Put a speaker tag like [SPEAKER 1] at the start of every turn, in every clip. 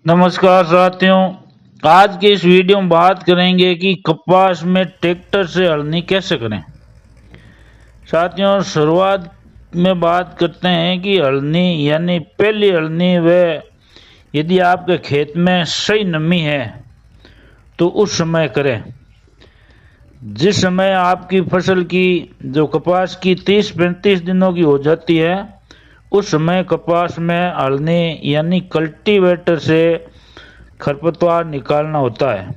[SPEAKER 1] नमस्कार साथियों। आज के इस वीडियो में बात करेंगे कि कपास में ट्रैक्टर से हलनी कैसे करें। साथियों, शुरुआत में बात करते हैं कि हलनी यानी पहली हलनी वह यदि आपके खेत में सही नमी है तो उस समय करें। जिस समय आपकी फसल की जो कपास की 30-35 दिनों की हो जाती है उस समय कपास में हलनी यानी कल्टीवेटर से खरपतवार निकालना होता है।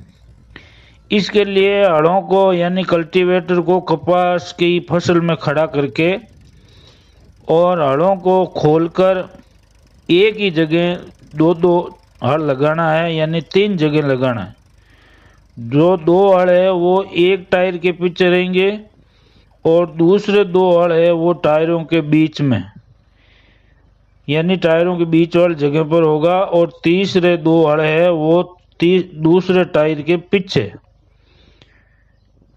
[SPEAKER 1] इसके लिए हलों को यानी कल्टीवेटर को कपास की फसल में खड़ा करके और हलों को खोलकर एक ही जगह दो हल लगाना है, यानी 3 जगह लगाना है। जो 2 हल है वो एक टायर के पीछे रहेंगे और दूसरे 2 हल है वो टायरों के बीच में, यानी टायरों के बीच वाली जगह पर होगा, और तीसरे 2 हल है वो दूसरे टायर के पीछे,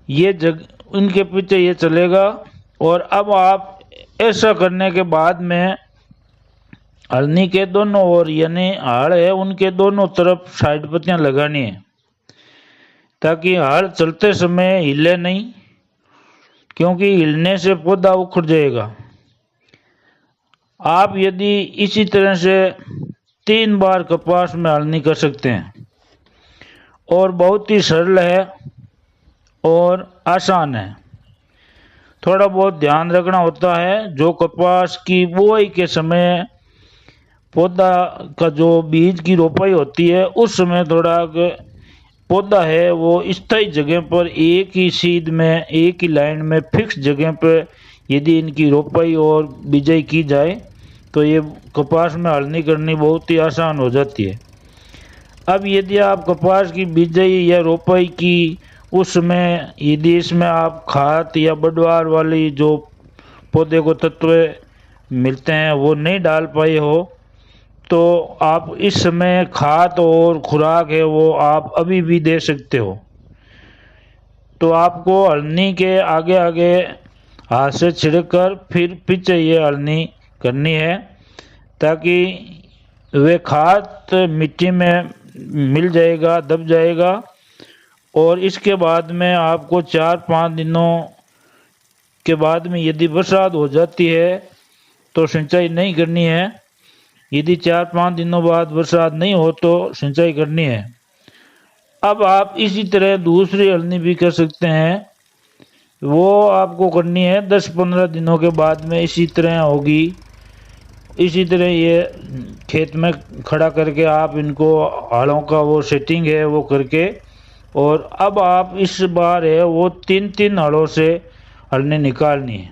[SPEAKER 1] ये उनके पीछे ये चलेगा। और अब आप ऐसा करने के बाद में हलनी के दोनों ओर यानी हल है उनके दोनों तरफ साइड पत्तियां लगानी है ताकि हल चलते समय हिले नहीं, क्योंकि हिलने से पौधा उखड़ जाएगा। आप यदि इसी तरह से 3 बार कपास में हलनी कर सकते हैं और बहुत ही सरल है और आसान है। थोड़ा बहुत ध्यान रखना होता है, जो कपास की बुआई के समय पौधा का जो बीज की रोपाई होती है उस समय थोड़ा पौधा है वो स्थायी जगह पर एक ही सीध में एक ही लाइन में फिक्स जगह पर यदि इनकी रोपाई और बिजाई की जाए तो ये कपास में हलनी करनी बहुत ही आसान हो जाती है। अब यदि आप कपास की बिजाई या रोपाई की उस समय यदि इसमें आप खाद या बढ़वार वाली जो पौधे को तत्व मिलते हैं वो नहीं डाल पाए हो तो आप इस समय खाद और खुराक है वो आप अभी भी दे सकते हो। तो आपको हलनी के आगे आगे हाथ से छिड़क कर फिर पीछे ये हलनी करनी है ताकि वे खाद मिट्टी में मिल जाएगा, दब जाएगा। और इसके बाद में आपको 4-5 दिनों के बाद में यदि बरसात हो जाती है तो सिंचाई नहीं करनी है। यदि 4-5 दिनों बाद बरसात नहीं हो तो सिंचाई करनी है। अब आप इसी तरह दूसरी हलनी भी कर सकते हैं, वो आपको करनी है 10-15 दिनों के बाद में इसी तरह होगी। इसी तरह ये खेत में खड़ा करके आप इनको हलों का वो सेटिंग है वो करके, और अब आप इस बार है वो 3-3 हलों से हलनी निकालनी है,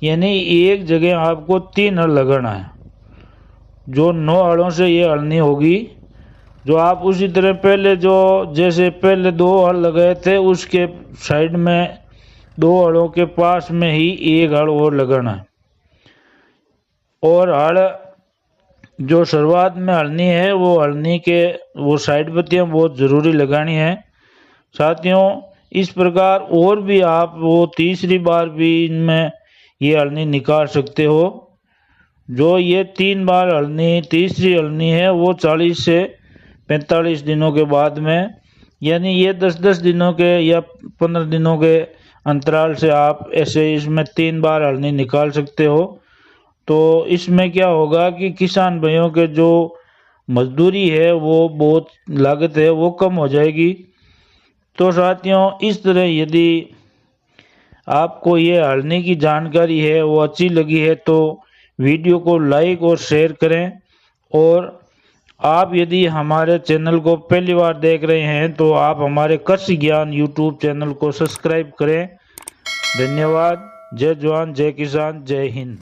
[SPEAKER 1] यानी एक जगह आपको 3 हल लगाना है। जो 9 हलों से ये हलनी होगी, जो आप उसी तरह पहले जो जैसे पहले 2 हल लगाए थे उसके साइड में 2 हलों के पास में ही एक हल और लगाना है। और हल जो शुरुआत में हलनी है वो हलनी के वो साइड पत्तियां बहुत ज़रूरी लगानी है। साथियों, इस प्रकार और भी आप वो तीसरी बार भी इनमें ये हलनी निकाल सकते हो। जो ये 3 बार हलनी तीसरी हलनी है वो 40 से 45 दिनों के बाद में, यानी ये 10-10 दिनों के या 15 दिनों के अंतराल से आप ऐसे इसमें 3 बार हलनी निकाल सकते हो। तो इसमें क्या होगा कि किसान भाइयों के जो मजदूरी है वो बहुत लागत है वो कम हो जाएगी। तो साथियों, इस तरह यदि आपको ये हलनी की जानकारी है वो अच्छी लगी है तो वीडियो को लाइक और शेयर करें। और आप यदि हमारे चैनल को पहली बार देख रहे हैं तो आप हमारे कृषि ज्ञान यूट्यूब चैनल को सब्सक्राइब करें। धन्यवाद। जय जवान, जय किसान, जय हिंद।